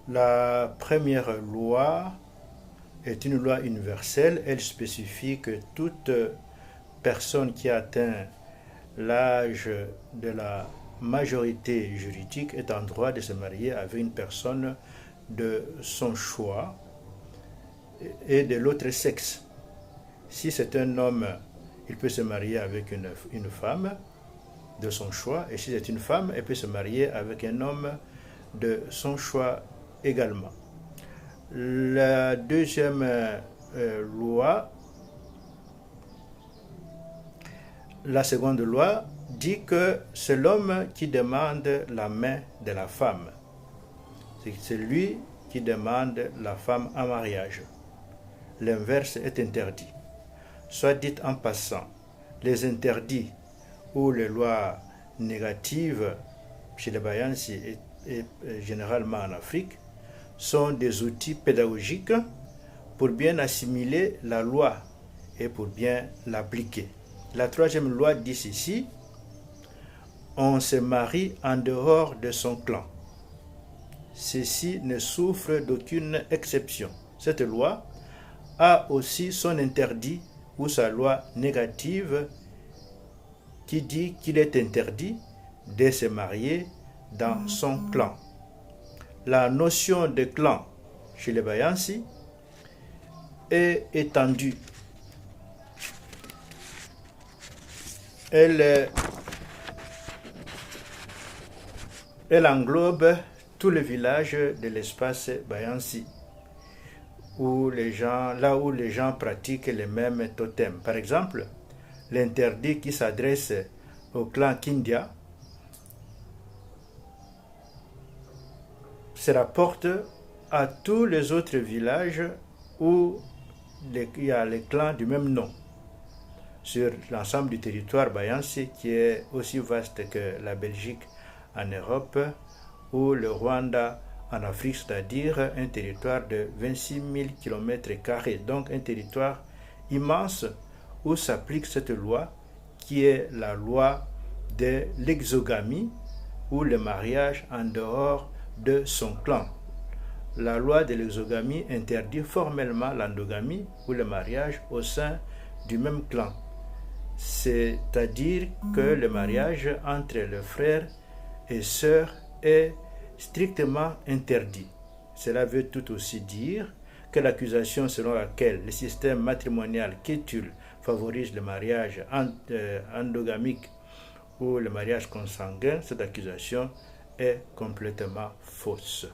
La première loi est une loi universelle. Elle spécifie que toute personne qui atteint l'âge de la majorité juridique est en droit de se marier avec une personne de son choix et de l'autre sexe. Si c'est un homme, il peut se marier avec une femme de son choix, et si c'est une femme, elle peut se marier avec un homme de son choix également. La deuxième loi, la seconde loi, dit que c'est l'homme qui demande la main de la femme. C'est lui qui demande la femme en mariage. L'inverse est interdit. Soit dit en passant, les interdits ou les lois négatives chez les Bayansi et généralement en Afrique sont des outils pédagogiques pour bien assimiler la loi et pour bien l'appliquer. La troisième loi dit ici, on se marie en dehors de son clan. Ceci ne souffre d'aucune exception. Cette loi a aussi son interdit ou sa loi négative qui dit qu'il est interdit de se marier dans son clan. La notion de clan chez les Bayansi est étendue. Elle englobe tous les villages de l'espace Bayansi, là où les gens pratiquent les mêmes totems. Par exemple, l'interdit qui s'adresse au clan Kindia se rapporte à tous les autres villages où il y a les clans du même nom sur l'ensemble du territoire Bayansi, qui est aussi vaste que la Belgique en Europe ou le Rwanda en Afrique, c'est-à-dire un territoire de 26 000 km², donc un territoire immense où s'applique cette loi qui est la loi de l'exogamie ou le mariage en dehors de son clan. La loi de l'exogamie interdit formellement l'endogamie ou le mariage au sein du même clan. C'est-à-dire que le mariage entre les frères et sœurs est strictement interdit. Cela veut tout aussi dire que l'accusation selon laquelle le système matrimonial qu'étule favorise le mariage endogamique ou le mariage consanguin, cette accusation est complètement fausse.